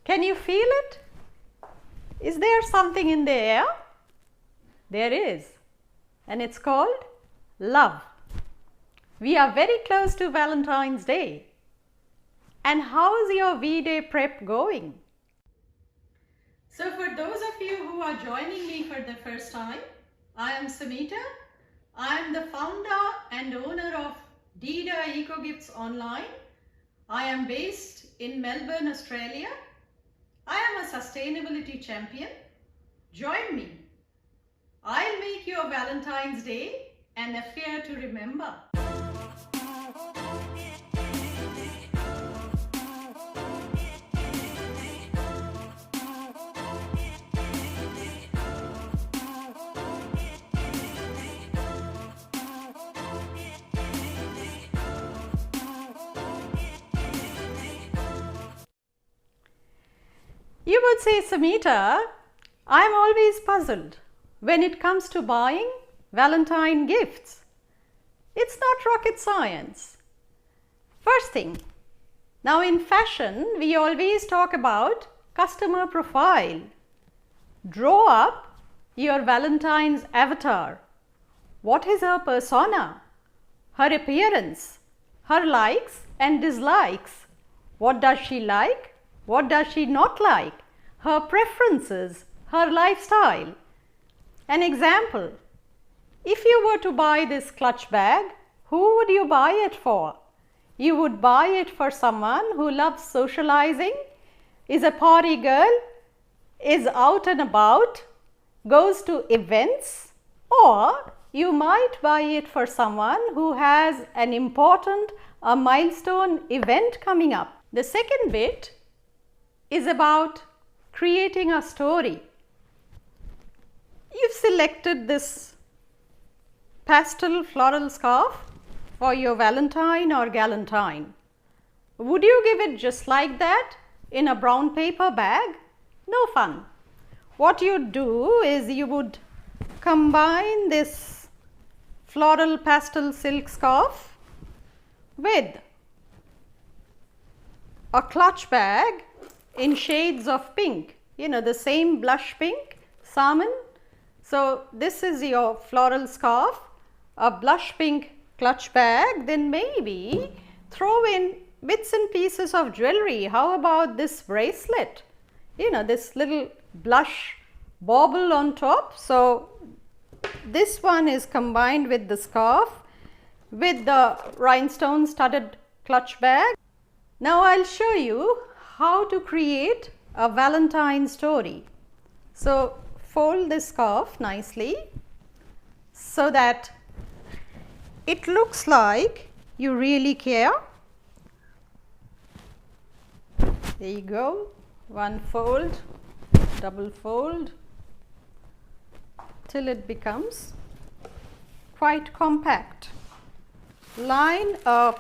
Can you feel it? Is there something in the air? There is, and it's called love. We are very close to Valentine's Day. And how is your V-Day prep going? So for those of you who are joining me for the first time, I am Samita. I am the founder and owner of DDA Eco Gifts online. I am based in Melbourne, Australia. I am a sustainability champion. Join me. I'll make your Valentine's Day an affair to remember. You would say, Samita, I am always puzzled when it comes to buying Valentine gifts. It's not rocket science. First thing, now in fashion, we always talk about customer profile. Draw up your Valentine's avatar. What is her persona, her appearance, her likes and dislikes? What does she like? What does she not like? Her preferences, her lifestyle. An example, if you were to buy this clutch bag, who would you buy it for? You would buy it for someone who loves socializing, is a party girl, is out and about, goes to events, or you might buy it for someone who has an important, a milestone event coming up. The second bit is about creating a story. You've selected this pastel floral scarf for your Valentine or Galentine. Would you give it just like that in a brown paper bag? No fun. What you'd do is you would combine this floral pastel silk scarf with a clutch bag in shades of pink, you know, the same blush pink, salmon. So this is your floral scarf, a blush pink clutch bag, then maybe throw in bits and pieces of jewelry. How about this bracelet? You know, this little blush bauble on top. So this one is combined with the scarf with the rhinestone studded clutch bag. Now I'll show you how to create a Valentine story. So fold this scarf nicely so that it looks like you really care. There you go, one fold, double fold, till it becomes quite compact. Line a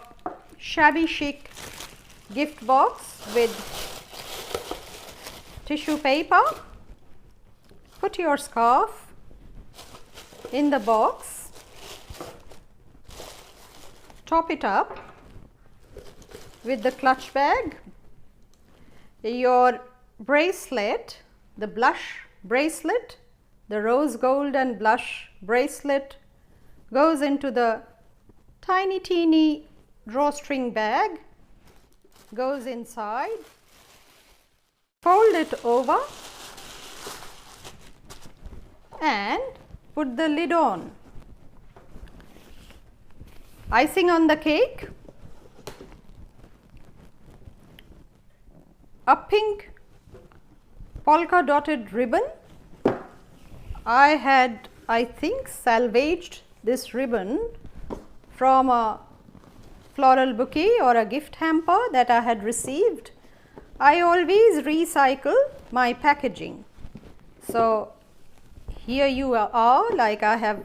shabby chic gift box with tissue paper. Put your scarf in the box, top it up with the clutch bag. Your bracelet, the blush bracelet, the rose gold and blush bracelet goes into the tiny teeny drawstring bag, goes inside, fold it over and put the lid on. Icing on the cake, a pink polka dotted ribbon. I think salvaged this ribbon from a floral bouquet or a gift hamper that I had received. I always recycle my packaging. So here you are, like I have,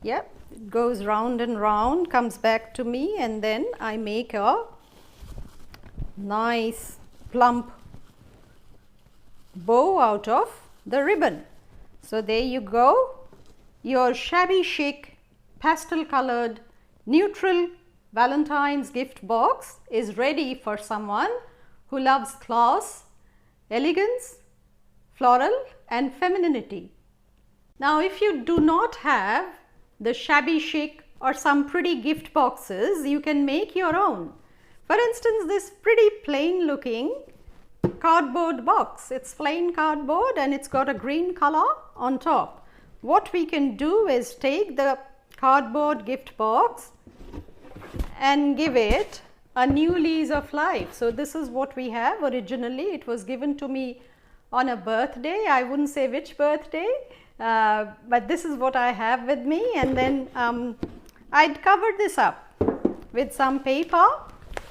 yep, it goes round and round, comes back to me, and then I make a nice plump bow out of the ribbon. So there you go, your shabby chic pastel colored neutral Valentine's gift box is ready for someone who loves class, elegance, floral and femininity. Now, if you do not have the shabby chic or some pretty gift boxes, you can make your own. For instance, this pretty plain looking cardboard box. It's plain cardboard and it's got a green color on top. What we can do is take the cardboard gift box and give it a new lease of life. So, this is what we have. Originally it was given to me on a birthday. I wouldn't say which birthday, but this is what I have with me. And then I'd covered this up with some paper.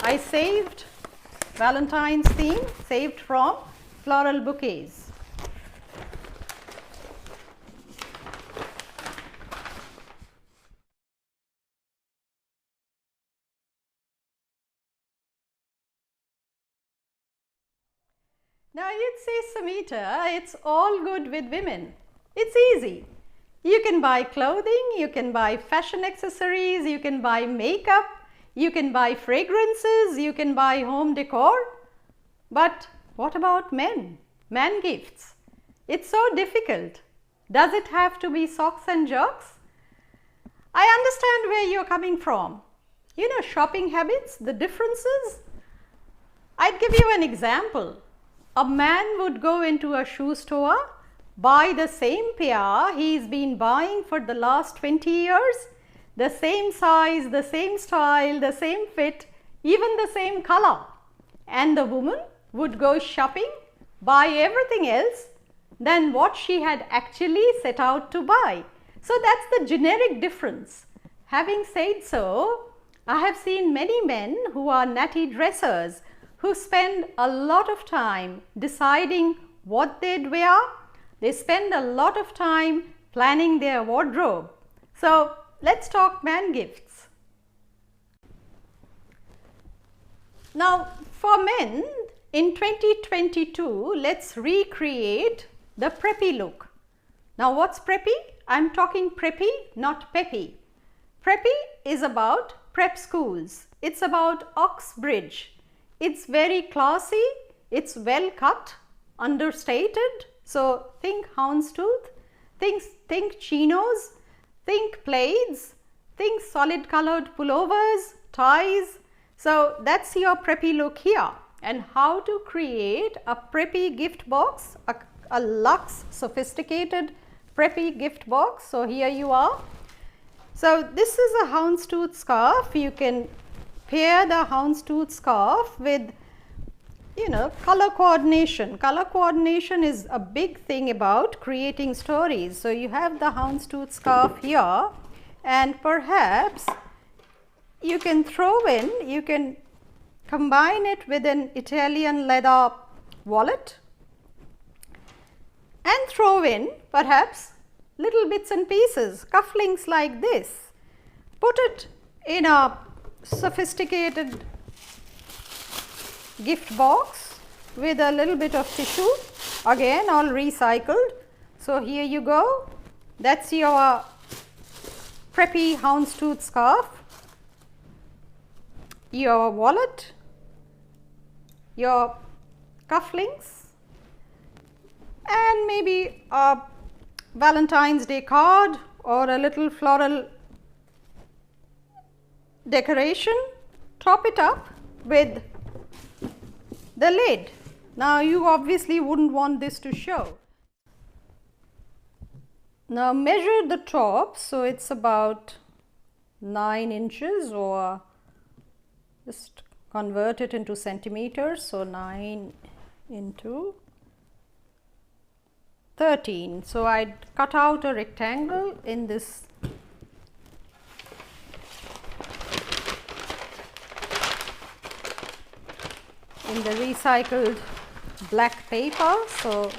I saved Valentine's theme, saved from floral bouquets. Now you'd say, Samita, it's all good with women. It's easy. You can buy clothing, you can buy fashion accessories, you can buy makeup, you can buy fragrances, you can buy home decor. But what about men? Man gifts. It's so difficult. Does it have to be socks and jocks? I understand where you're coming from. You know, shopping habits, the differences. I'd give you an example. A man would go into a shoe store, buy the same pair he's been buying for the last 20 years, the same size, the same style, the same fit, even the same color. And the woman would go shopping, buy everything else than what she had actually set out to buy. So that's the generic difference. Having said so, I have seen many men who are natty dressers who spend a lot of time deciding what they'd wear. They spend a lot of time planning their wardrobe. So let's talk man gifts. Now for men in 2022, let's recreate the preppy look. Now what's preppy? I'm talking preppy, not peppy. Preppy is about prep schools. It's about Oxbridge. It's very classy, it's well cut, understated. So think houndstooth, think chinos, think plaids, think solid colored pullovers, ties. So that's your preppy look here. And how to create a preppy gift box, a luxe sophisticated preppy gift box. So here you are. So this is a houndstooth scarf. You can pair the houndstooth scarf with, you know, color coordination. Color coordination is a big thing about creating stories. So you have the houndstooth scarf here, and perhaps you can throw in, you can combine it with an Italian leather wallet and throw in perhaps little bits and pieces, cufflinks like this. Put it in a sophisticated gift box with a little bit of tissue, again all recycled. So here you go, that's your preppy houndstooth scarf, your wallet, your cufflinks, and maybe a Valentine's Day card or a little floral decoration. Top it up with the lid. Now you obviously wouldn't want this to show. Now measure the top, so it's about 9 inches, or just convert it into centimeters. So 9 into 13. So I'd cut out a rectangle in this in the recycled black paper. So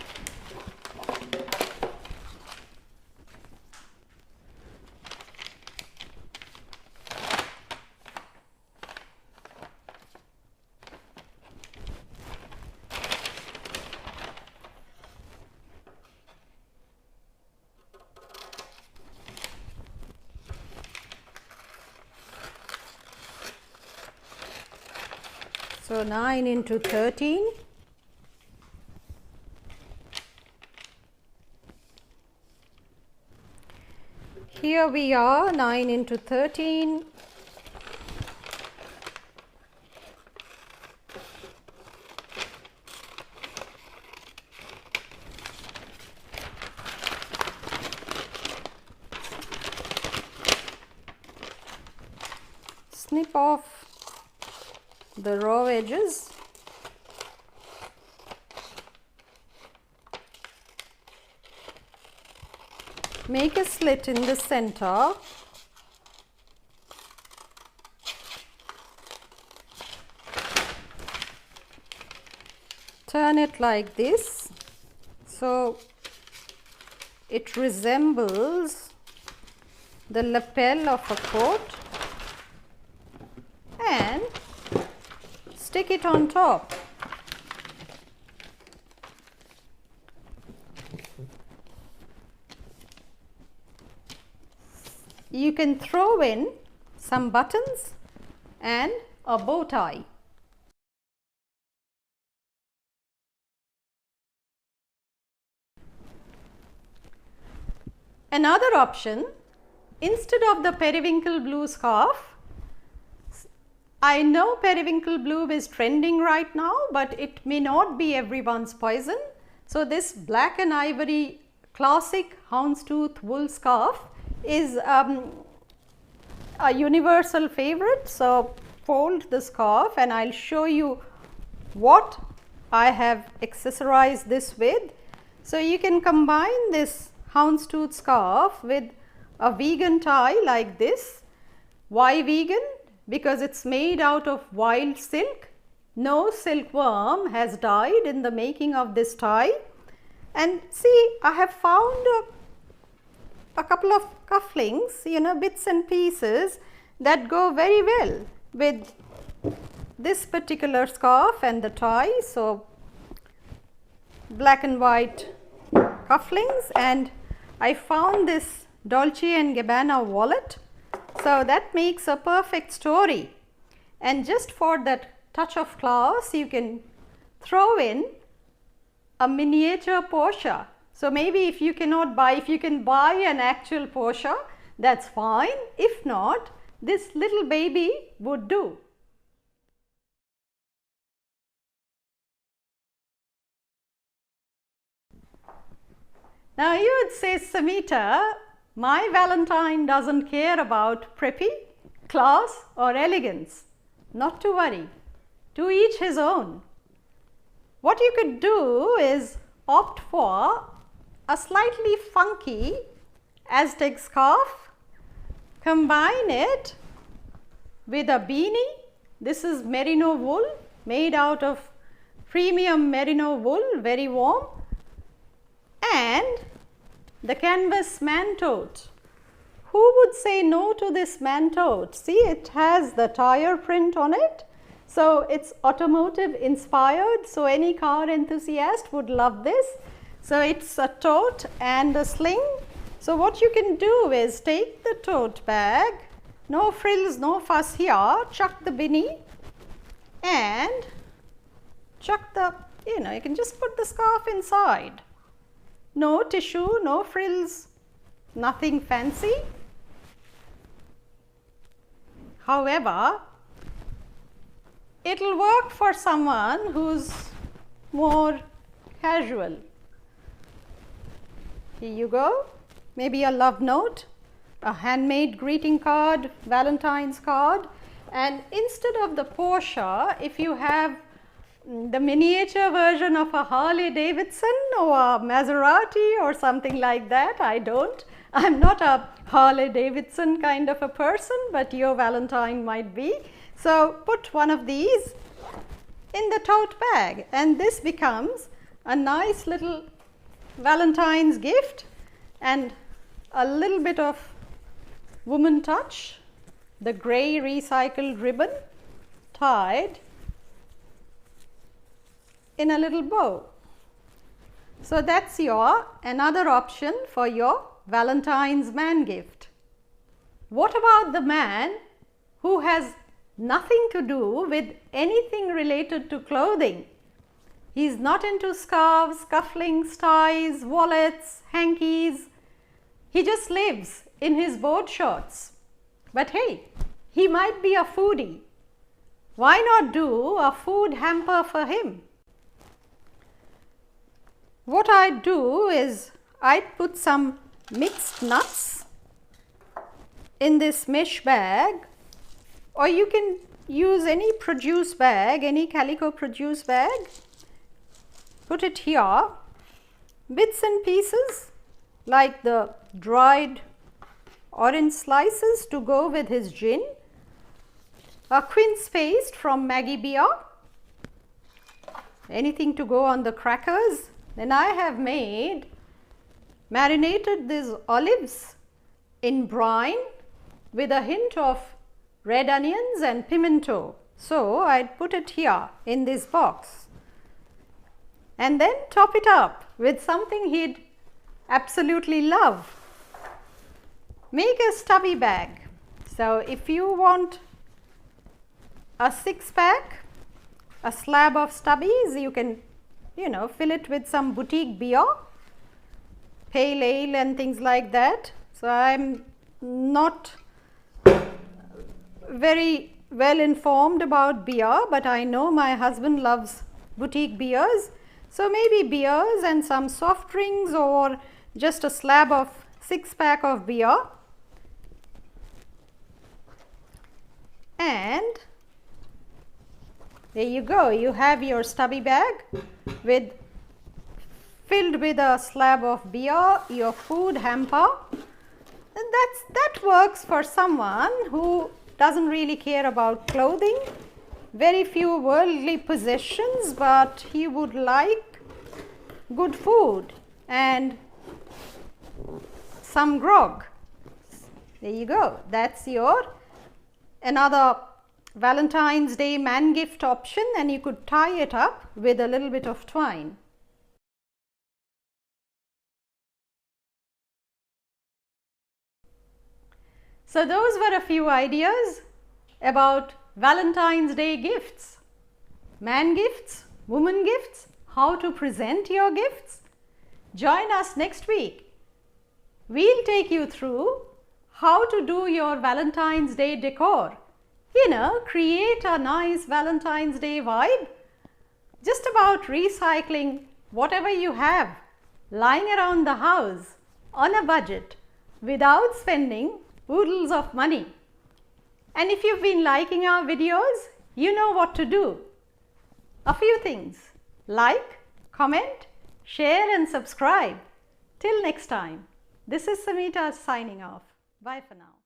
So 9 into 13. Here we are, 9 into 13. Snip off the raw edges. Make a slit in the center. Turn it like this so it resembles the lapel of a coat, and stick it on top. You can throw in some buttons and a bow tie. Another option, instead of the periwinkle blue scarf, I know periwinkle blue is trending right now, but it may not be everyone's poison. So this black and ivory classic houndstooth wool scarf is a universal favorite. So fold the scarf and I'll show you what I have accessorized this with. So you can combine this houndstooth scarf with a vegan tie like this. Why vegan? Because it's made out of wild silk. No silkworm has died in the making of this tie. And see, I have found a couple of cufflinks, bits and pieces that go very well with this particular scarf and the tie. So black and white cufflinks, and I found this Dolce & Gabbana wallet. So that makes a perfect story. And just for that touch of class, you can throw in a miniature Porsche. So maybe if you can buy an actual Porsche, that's fine. If not, this little baby would do. Now you would say, Samita, my Valentine doesn't care about preppy, class or elegance. Not to worry, to each his own. What you could do is opt for a slightly funky Aztec scarf, combine it with a beanie. This is merino wool, made out of premium merino wool, very warm, and the canvas man tote. Who would say no to this man tote? See, it has the tire print on it. So it's automotive inspired. So any car enthusiast would love this. So it's a tote and a sling. So what you can do is take the tote bag, no frills, no fuss here, chuck the beanie and chuck the, you can just put the scarf inside. No tissue, no frills, nothing fancy. However, it'll work for someone who's more casual. Here you go. Maybe a love note, a handmade greeting card, Valentine's card, and instead of the Porsche, if you have the miniature version of a Harley Davidson or a Maserati or something like that. I'm not a Harley Davidson kind of a person, but your Valentine might be. So put one of these in the tote bag and this becomes a nice little Valentine's gift and a little bit of woman touch. The gray recycled ribbon tied in a little bow. So that's your another option for your Valentine's man gift. What about the man who has nothing to do with anything related to clothing. He's not into scarves, cufflinks, ties, wallets, hankies. He just lives in his board shorts. But hey, he might be a foodie. Why not do a food hamper for him? What I'd do is I'd put some mixed nuts in this mesh bag, or you can use any produce bag, any calico produce bag. Put it here, bits and pieces like the dried orange slices to go with his gin, a quince paste from Maggie beer, anything to go on the crackers. Then I have marinated these olives in brine with a hint of red onions and pimento. So I'd put it here in this box and then top it up with something he'd absolutely love. Make a stubby bag. So if you want a 6-pack, a slab of stubbies, you can, fill it with some boutique beer, pale ale and things like that. So I'm not very well informed about beer, but I know my husband loves boutique beers. So maybe beers and some soft drinks, or just a slab of 6-pack of beer. And there you go, you have your stubby bag filled with a slab of beer, your food hamper. And that works for someone who doesn't really care about clothing, very few worldly possessions, but he would like good food and some grog. There you go, that's your another Valentine's Day man gift option, and you could tie it up with a little bit of twine. So those were a few ideas about Valentine's Day gifts, man gifts, woman gifts, how to present your gifts. Join us next week. We'll take you through how to do your Valentine's Day decor. Create a nice Valentine's Day vibe. Just about recycling whatever you have lying around the house on a budget without spending oodles of money. And if you've been liking our videos, you know what to do. A few things: like, comment, share and subscribe. Till next time, this is Samita signing off. Bye for now.